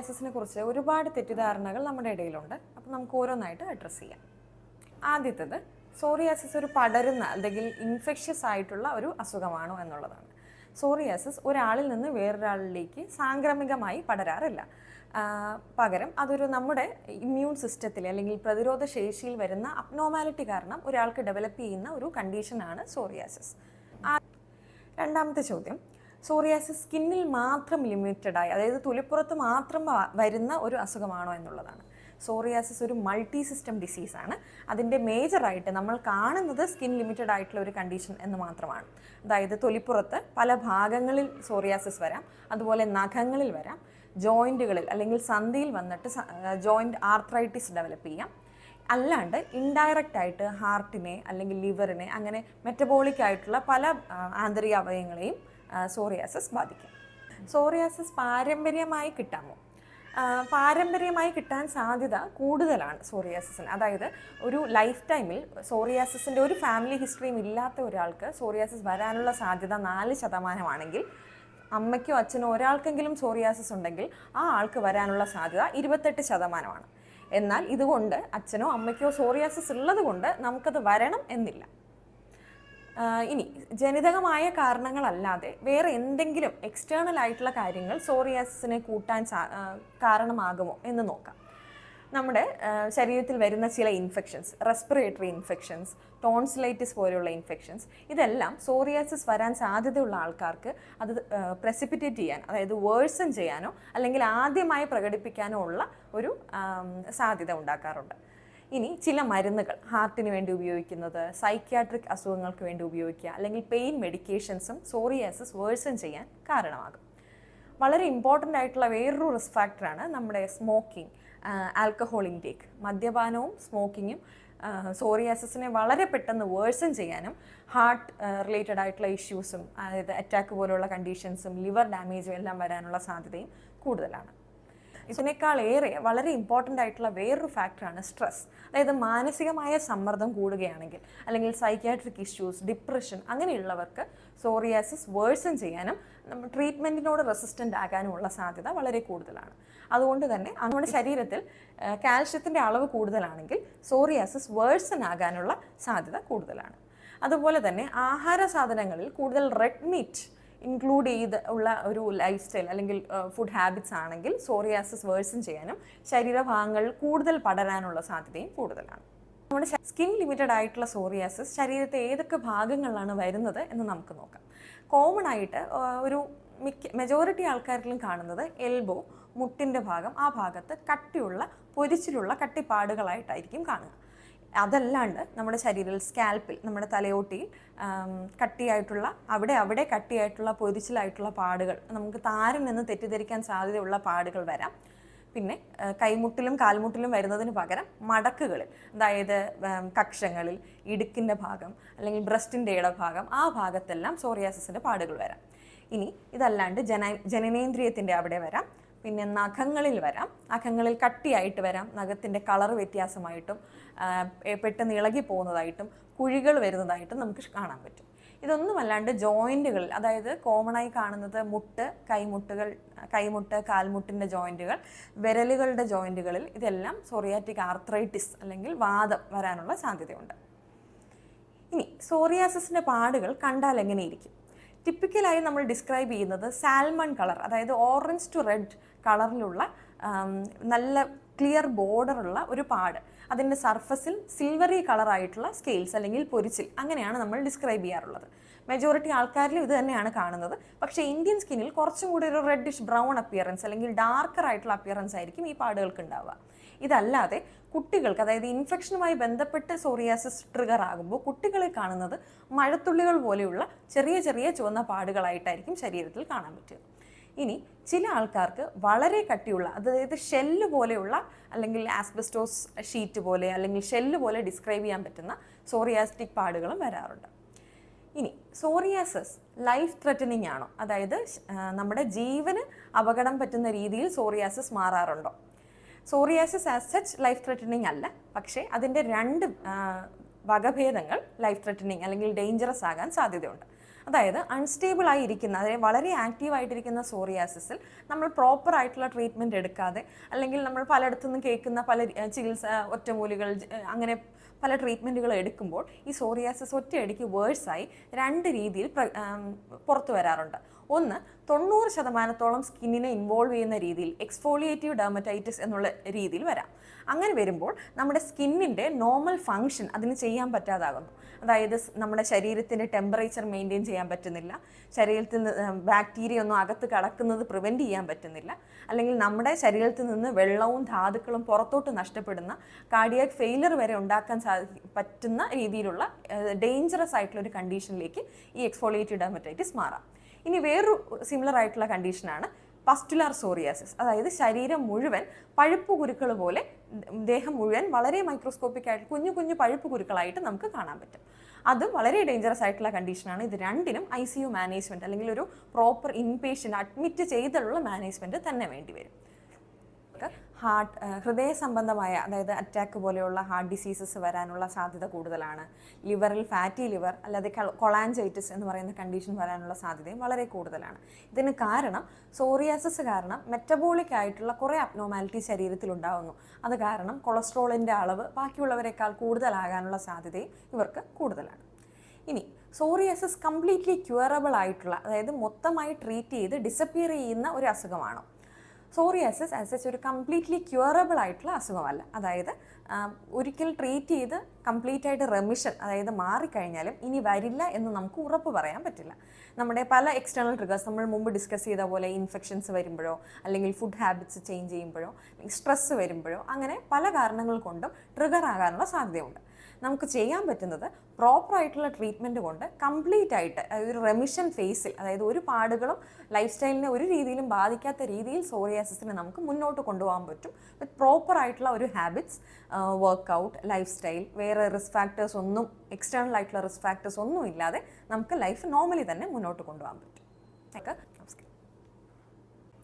സോറിയാസിസിനെ കുറിച്ച് ഒരുപാട് തെറ്റിദ്ധാരണകൾ നമ്മുടെ ഇടയിലുണ്ട്. അപ്പോൾ നമുക്ക് ഓരോന്നായിട്ട് അഡ്രസ്സ് ചെയ്യാം. ആദ്യത്തേത്, സോറിയാസിസ് ഒരു പടരുന്ന അല്ലെങ്കിൽ ഇൻഫെക്ഷ്യസ് ആയിട്ടുള്ള ഒരു അസുഖമാണോ എന്നുള്ളതാണ്. സോറിയാസിസ് ഒരാളിൽ നിന്ന് വേറൊരാളിലേക്ക് സാംക്രമികമായി പടരാറില്ല. പകരം അതൊരു നമ്മുടെ ഇമ്മ്യൂൺ സിസ്റ്റത്തിൽ അല്ലെങ്കിൽ പ്രതിരോധ ശേഷിയിൽ വരുന്ന അബ്നോർമാലിറ്റി കാരണം ഒരാൾക്ക് ഡെവലപ്പ് ചെയ്യുന്ന ഒരു കണ്ടീഷനാണ് സോറിയാസിസ്. രണ്ടാമത്തെ ചോദ്യം, സോറിയാസിസ് സ്കിന്നിൽ മാത്രം ലിമിറ്റഡായി, അതായത് തൊലിപ്പുറത്ത് മാത്രം വരുന്ന ഒരു അസുഖമാണോ എന്നുള്ളതാണ്. സോറിയാസിസ് ഒരു മൾട്ടി സിസ്റ്റം ഡിസീസാണ്. അതിൻ്റെ മേജറായിട്ട് നമ്മൾ കാണുന്നത് സ്കിൻ ലിമിറ്റഡ് ആയിട്ടുള്ള ഒരു കണ്ടീഷൻ എന്ന് മാത്രമാണ്. അതായത് തൊലിപ്പുറത്ത് പല ഭാഗങ്ങളിൽ സോറിയാസിസ് വരാം, അതുപോലെ നഖങ്ങളിൽ വരാം, ജോയിൻറ്റുകളിൽ അല്ലെങ്കിൽ സന്ധിയിൽ വന്നിട്ട് ജോയിൻറ്റ് ആർത്രൈറ്റിസ് ഡെവലപ്പ് ചെയ്യാം. അല്ലാണ്ട് ഇൻഡയറക്റ്റ് ആയിട്ട് ഹാർട്ടിനെ അല്ലെങ്കിൽ ലിവറിനെ അങ്ങനെ മെറ്റബോളിക് ആയിട്ടുള്ള പല ആന്തരിക അവയവങ്ങളെയും സോറിയാസിസ് ബാധിക്കും. സോറിയാസിസ് പാരമ്പര്യമായി കിട്ടാമോ? പാരമ്പര്യമായി കിട്ടാൻ സാധ്യത കൂടുതലാണ് സോറിയാസിസിന്. അതായത് ഒരു ലൈഫ് ടൈമിൽ സോറിയാസിസിൻ്റെ ഒരു ഫാമിലി ഹിസ്റ്ററിയും ഇല്ലാത്ത ഒരാൾക്ക് സോറിയാസിസ് വരാനുള്ള സാധ്യത 4% അമ്മയ്ക്കോ അച്ഛനോ ഒരാൾക്കെങ്കിലും സോറിയാസിസ് ഉണ്ടെങ്കിൽ ആ ആൾക്ക് വരാനുള്ള സാധ്യത 28%. എന്നാൽ ഇതുകൊണ്ട് അച്ഛനോ അമ്മയ്ക്കോ സോറിയാസിസ് ഉള്ളത് കൊണ്ട് നമുക്കത് വരണം എന്നില്ല. ഇനി ജനിതകമായ കാരണങ്ങളല്ലാതെ വേറെ എന്തെങ്കിലും എക്സ്റ്റേണൽ ആയിട്ടുള്ള കാര്യങ്ങൾ സോറിയാസിസിനെ കൂട്ടാൻ കാരണമാകുമോ എന്ന് നോക്കാം. നമ്മുടെ ശരീരത്തിൽ വരുന്ന ചില ഇൻഫെക്ഷൻസ്, റെസ്പിറേറ്ററി ഇൻഫെക്ഷൻസ്, ടോൺസിലൈറ്റിസ് പോലെയുള്ള ഇൻഫെക്ഷൻസ്, ഇതെല്ലാം സോറിയാസിസ് വരാൻ സാധ്യതയുള്ള ആൾക്കാർക്ക് അത് പ്രസിപ്പിറ്റേറ്റ് ചെയ്യാൻ, അതായത് വേഴ്സൺ ചെയ്യാനോ അല്ലെങ്കിൽ ആദ്യമായി പ്രകടിപ്പിക്കാനോ ഉള്ള ഒരു സാധ്യത ഉണ്ടാക്കാറുണ്ട്. ഇനി ചില മരുന്നുകൾ ഹാർട്ടിന് വേണ്ടി ഉപയോഗിക്കുന്നത്, സൈക്യാട്രിക് അസുഖങ്ങൾക്ക് വേണ്ടി ഉപയോഗിക്കുക അല്ലെങ്കിൽ പെയിൻ മെഡിക്കേഷൻസും സോറിയാസിസ് വേഴ്സൺ ചെയ്യാൻ കാരണമാകും. വളരെ ഇമ്പോർട്ടൻ്റ് ആയിട്ടുള്ള വേറൊരു റിസ്ക് ഫാക്ടറാണ് നമ്മുടെ സ്മോക്കിംഗ്, ആൽക്കഹോൾ ഇൻടേക്ക്. മദ്യപാനവും സ്മോക്കിങ്ങും സോറിയാസിസിനെ വളരെ പെട്ടെന്ന് വേഴ്സൺ ചെയ്യാനും ഹാർട്ട് റിലേറ്റഡ് ആയിട്ടുള്ള ഇഷ്യൂസും, അതായത് അറ്റാക്ക് പോലുള്ള കണ്ടീഷൻസും ലിവർ ഡാമേജും എല്ലാം വരാനുള്ള സാധ്യതയും കൂടുതലാണ്. ഇതിനേക്കാൾ ഏറെ വളരെ ഇമ്പോർട്ടൻ്റ് ആയിട്ടുള്ള വേറൊരു ഫാക്ടറാണ് സ്ട്രെസ്. അതായത് മാനസികമായ സമ്മർദ്ദം കൂടുകയാണെങ്കിൽ അല്ലെങ്കിൽ സൈക്യാട്രിക് ഇഷ്യൂസ്, ഡിപ്രഷൻ അങ്ങനെയുള്ളവർക്ക് സോറിയാസിസ് വേഴ്സൺ ചെയ്യാനും ട്രീറ്റ്മെൻറ്റിനോട് റെസിസ്റ്റൻ്റ് ആകാനുമുള്ള സാധ്യത വളരെ കൂടുതലാണ്. അതുകൊണ്ട് തന്നെ നമ്മുടെ ശരീരത്തിൽ കാൽഷ്യത്തിൻ്റെ അളവ് കൂടുതലാണെങ്കിൽ സോറിയാസിസ് വേഴ്സൺ ആകാനുള്ള സാധ്യത കൂടുതലാണ്. അതുപോലെ തന്നെ ആഹാര സാധനങ്ങളിൽ കൂടുതൽ റെഡ് മീറ്റ് ഇൻക്ലൂഡ് ചെയ്ത് ഉള്ള ഒരു ലൈഫ് സ്റ്റൈൽ അല്ലെങ്കിൽ ഫുഡ് ഹാബിറ്റ്സ് ആണെങ്കിൽ സോറിയാസിസ് വേഴ്സൺ ചെയ്യാനും ശരീരഭാഗങ്ങളിൽ കൂടുതൽ പടരാനുള്ള സാധ്യതയും കൂടുതലാണ്. നമ്മുടെ സ്കിൻ ലിമിറ്റഡ് ആയിട്ടുള്ള സോറിയാസിസ് ശരീരത്തെ ഏതൊക്കെ ഭാഗങ്ങളിലാണ് വരുന്നത് എന്ന് നമുക്ക് നോക്കാം. കോമൺ ആയിട്ട് ഒരു മെജോറിറ്റി ആൾക്കാരിലും കാണുന്നത് എൽബോ, മുട്ടിൻ്റെ ഭാഗം, ആ ഭാഗത്ത് കട്ടിയുള്ള പൊരിച്ചിലുള്ള കട്ടിപ്പാടുകളായിട്ടായിരിക്കും കാണുക. അതല്ലാണ്ട് നമ്മുടെ ശരീരത്തിൽ സ്കാൽപ്പിൽ, നമ്മുടെ തലയോട്ടിയിൽ കട്ടിയായിട്ടുള്ള അവിടെ കട്ടിയായിട്ടുള്ള പൊരിച്ചിലായിട്ടുള്ള പാടുകൾ, നമുക്ക് താരൻ എന്ന് തെറ്റിദ്ധരിക്കാൻ സാധ്യതയുള്ള പാടുകൾ വരാം. പിന്നെ കൈമുട്ടിലും കാൽമുട്ടിലും വരുന്നതിന് പകരം മടക്കുകളിൽ, അതായത് കക്ഷങ്ങളിൽ, ഇടുക്കിൻ്റെ ഭാഗം അല്ലെങ്കിൽ ബ്രസ്റ്റിൻ്റെ ഇടഭാഗം, ആ ഭാഗത്തെല്ലാം സോറിയാസിസിൻ്റെ പാടുകൾ വരാം. ഇനി ഇതല്ലാണ്ട് ജനനേന്ദ്രിയത്തിൻ്റെ അവിടെ വരാം. പിന്നെ നഖങ്ങളിൽ വരാം, നഖങ്ങളിൽ കട്ടിയായിട്ട് വരാം, നഖത്തിൻ്റെ കളർ വ്യത്യാസമായിട്ടും പെട്ടെന്ന് ഇളകി പോകുന്നതായിട്ടും കുഴികൾ വരുന്നതായിട്ടും നമുക്ക് കാണാൻ പറ്റും. ഇതൊന്നുമല്ലാണ്ട് ജോയിൻറ്റുകളിൽ, അതായത് കോമണായി കാണുന്നത് മുട്ട്, കൈമുട്ട്, കാൽമുട്ടിൻ്റെ ജോയിൻറ്റുകൾ, വിരലുകളുടെ ജോയിൻറ്റുകളിൽ, ഇതെല്ലാം സോറിയാറ്റിക് ആർത്രൈറ്റിസ് അല്ലെങ്കിൽ വാതം വരാനുള്ള സാധ്യതയുണ്ട്. ഇനി സോറിയാസിസിൻ്റെ പാടുകൾ കണ്ടാൽ എങ്ങനെയിരിക്കും? ടിപ്പിക്കലായി നമ്മൾ ഡിസ്ക്രൈബ് ചെയ്യുന്നത് സാൽമൺ കളർ, അതായത് ഓറഞ്ച് ടു റെഡ് കളറിലുള്ള നല്ല ക്ലിയർ ബോർഡറുള്ള ഒരു പാട്, അതിൻ്റെ സർഫസിൽ സിൽവറി കളറായിട്ടുള്ള സ്കെയിൽസ് അല്ലെങ്കിൽ പൊരിച്ചിൽ, അങ്ങനെയാണ് നമ്മൾ ഡിസ്ക്രൈബ് ചെയ്യാറുള്ളത്. മെജോറിറ്റി ആൾക്കാരിലും ഇത് തന്നെയാണ് കാണുന്നത്. പക്ഷേ ഇന്ത്യൻ സ്കിന്നിൽ കുറച്ചും കൂടി ഒരു റെഡിഷ് ബ്രൗൺ അപ്പിയറൻസ് അല്ലെങ്കിൽ ഡാർക്കർ ആയിട്ടുള്ള അപ്പിയറൻസ് ആയിരിക്കും ഈ പാടുകൾക്ക് ഉണ്ടാവുക. ഇതല്ലാതെ കുട്ടികൾക്ക്, അതായത് ഇൻഫെക്ഷനുമായി ബന്ധപ്പെട്ട് സോറിയാസിസ് ട്രിഗർ ആകുമ്പോൾ കുട്ടികളെ കാണുന്നത് മഴത്തുള്ളികൾ പോലെയുള്ള ചെറിയ ചെറിയ ചുവന്ന പാടുകളായിട്ടായിരിക്കും ശരീരത്തിൽ കാണാൻ പറ്റുക. ഇനി ചില ആൾക്കാർക്ക് വളരെ കട്ടിയുള്ള, അതായത് ഷെല്ല് പോലെയുള്ള അല്ലെങ്കിൽ ആസ്ബസ്റ്റോസ് ഷീറ്റ് പോലെ അല്ലെങ്കിൽ ഷെല്ല് പോലെ ഡിസ്ക്രൈബ് ചെയ്യാൻ പറ്റുന്ന സോറിയാസ്റ്റിക് പാടുകളും വരാറുണ്ട്. ഇനി സോറിയാസിസ് ലൈഫ് ത്രെറ്റനിങ് ആണോ? അതായത് നമ്മുടെ ജീവന് അപകടം പറ്റുന്ന രീതിയിൽ സോറിയാസിസ് മാറാറുണ്ടോ? Psoriasis as such life threatening അല്ല, പക്ഷേ അതിൻ്റെ രണ്ട് വകഭേദങ്ങൾ ലൈഫ് ത്രെറ്റനിങ് അല്ലെങ്കിൽ ഡേഞ്ചറസ് ആകാൻ സാധ്യതയുണ്ട്. അതായത് അൺസ്റ്റേബിൾ ആയിരിക്കുന്ന, അതായത് വളരെ ആക്റ്റീവ് ആയിട്ടിരിക്കുന്ന സോറിയാസിസിൽ നമ്മൾ പ്രോപ്പർ ആയിട്ടുള്ള ട്രീറ്റ്മെൻറ്റ് എടുക്കാതെ, അല്ലെങ്കിൽ നമ്മൾ പലയിടത്തു നിന്നും കേൾക്കുന്ന പല ചികിത്സ, ഒറ്റമൂലികൾ, അങ്ങനെ പല ട്രീറ്റ്മെൻറ്റുകൾ എടുക്കുമ്പോൾ ഈ സോറിയാസിസ് ഒറ്റയടിക്ക് വേഴ്സായി 2 രീതിയിൽ പുറത്തു വരാറുണ്ട്. ഒന്ന്, 90% സ്കിന്നിനെ ഇൻവോൾവ് ചെയ്യുന്ന രീതിയിൽ എക്സ്ഫോളിയേറ്റീവ് ഡെർമറ്റൈറ്റിസ് എന്നുള്ള രീതിയിൽ വരാം. അങ്ങനെ വരുമ്പോൾ നമ്മുടെ സ്കിന്നിൻ്റെ നോർമൽ ഫങ്ഷൻ അതിന് ചെയ്യാൻ പറ്റാതാകുന്നു. അതായത് നമ്മുടെ ശരീരത്തിൻ്റെ ടെമ്പറേച്ചർ മെയിൻറ്റെയിൻ ചെയ്യാൻ പറ്റുന്നില്ല, ശരീരത്തിൽ നിന്ന് ബാക്ടീരിയ ഒന്നും അകത്ത് കടക്കുന്നത് പ്രിവെൻറ്റ് ചെയ്യാൻ പറ്റുന്നില്ല, അല്ലെങ്കിൽ നമ്മുടെ ശരീരത്തിൽ നിന്ന് വെള്ളവും ധാതുക്കളും പുറത്തോട്ട് നഷ്ടപ്പെടുന്ന കാർഡിയാക് ഫെയിലർ വരെ ഉണ്ടാക്കാൻ പറ്റുന്ന രീതിയിലുള്ള ഡേഞ്ചറസ് ആയിട്ടുള്ള ഒരു കണ്ടീഷനിലേക്ക് ഈ എക്സ്ഫോളിയേറ്റീവ് ഡെർമറ്റൈറ്റിസ് മാറാം. ഇനി വേറൊരു സിമിലർ ആയിട്ടുള്ള കണ്ടീഷനാണ് പസ്റ്റുലാർ സോറിയാസിസ്. അതായത് ശരീരം മുഴുവൻ പഴുപ്പ് കുരുക്കൾ പോലെ, ദേഹം മുഴുവൻ വളരെ മൈക്രോസ്കോപ്പിക് ആയിട്ട് കുഞ്ഞു കുഞ്ഞു പഴുപ്പ് കുരുക്കളായിട്ട് നമുക്ക് കാണാൻ പറ്റും. അത് വളരെ ഡേഞ്ചറസ് ആയിട്ടുള്ള കണ്ടീഷനാണ്. ഇത് രണ്ടിനും ICU മാനേജ്മെൻറ്റ് അല്ലെങ്കിൽ ഒരു പ്രോപ്പർ ഇൻപേഷ്യൻ്റ് അഡ്മിറ്റ് ചെയ്തുള്ള മാനേജ്മെൻറ്റ് തന്നെ വേണ്ടി വരും. ഹൃദയ സംബന്ധമായ, അതായത് അറ്റാക്ക് പോലെയുള്ള ഹാർട്ട് ഡിസീസസ് വരാനുള്ള സാധ്യത കൂടുതലാണ്. ലിവറിൽ ഫാറ്റി ലിവർ, അല്ലാതെ കൊളാഞ്ചൈറ്റിസ് എന്ന് പറയുന്ന കണ്ടീഷൻ വരാനുള്ള സാധ്യതയും വളരെ കൂടുതലാണ്. ഇതിന് കാരണം സോറിയാസിസ് കാരണം മെറ്റബോളിക് ആയിട്ടുള്ള കുറേ അബ്നോർമാലിറ്റി ശരീരത്തിൽ ഉണ്ടാകുന്നു. അത് കാരണം കൊളസ്ട്രോളിൻ്റെ അളവ് ബാക്കിയുള്ളവരെക്കാൾ കൂടുതലാകാനുള്ള സാധ്യതയും ഇവർക്ക് കൂടുതലാണ്. ഇനി സോറിയാസിസ് കംപ്ലീറ്റ്ലി ക്യൂറബിൾ ആയിട്ടുള്ള, അതായത് മൊത്തമായി ട്രീറ്റ് ചെയ്ത് ഡിസപ്പിയർ ചെയ്യുന്ന ഒരു അസുഖമാണോ? സോറിയാസിസ് ആസ് സച്ച് ഒരു കംപ്ലീറ്റ്ലി ക്യൂറബിൾ ആയിട്ടുള്ള അസുഖമല്ല. അതായത് ഒരിക്കൽ ട്രീറ്റ് ചെയ്ത് കംപ്ലീറ്റ് ആയിട്ട് റെമിഷൻ, അതായത് മാറിക്കഴിഞ്ഞാലും ഇനി വരില്ല എന്ന് നമുക്ക് ഉറപ്പ് പറയാൻ പറ്റില്ല. നമ്മുടെ പല എക്സ്റ്റേണൽ ട്രിഗേഴ്സ്, നമ്മൾ മുമ്പ് ഡിസ്കസ് ചെയ്ത പോലെ ഇൻഫെക്ഷൻസ് വരുമ്പോഴോ, അല്ലെങ്കിൽ ഫുഡ് ഹാബിറ്റ്സ് ചേഞ്ച് ചെയ്യുമ്പോഴോ, സ്ട്രെസ്സ് വരുമ്പോഴോ, അങ്ങനെ പല കാരണങ്ങൾ കൊണ്ടും ട്രിഗർ ആകാനുള്ള സാധ്യതയുണ്ട്. നമുക്ക് ചെയ്യാൻ പറ്റുന്നത് പ്രോപ്പറായിട്ടുള്ള ട്രീറ്റ്മെൻറ്റ് കൊണ്ട് കംപ്ലീറ്റ് ആയിട്ട് ഒരു റെമിഷൻ ഫേസിൽ, അതായത് ഒരു പാടുകളും ലൈഫ് സ്റ്റൈലിനെ ഒരു രീതിയിലും ബാധിക്കാത്ത രീതിയിൽ സോറിയാസിസിനെ നമുക്ക് മുന്നോട്ട് കൊണ്ടുപോകാൻ പറ്റും. വിത്ത് പ്രോപ്പറായിട്ടുള്ള ഒരു ഹാബിറ്റ്സ്, വർക്കൗട്ട്, ലൈഫ് സ്റ്റൈൽ, വേറെ റിസ്ക് ഫാക്ടേഴ്സ് ഒന്നും, എക്സ്റ്റേണൽ ആയിട്ടുള്ള റിസ്ക് ഫാക്ടേഴ്സ് ഒന്നും ഇല്ലാതെ നമുക്ക് ലൈഫ് നോർമലി തന്നെ മുന്നോട്ട് കൊണ്ടുപോകാൻ പറ്റും.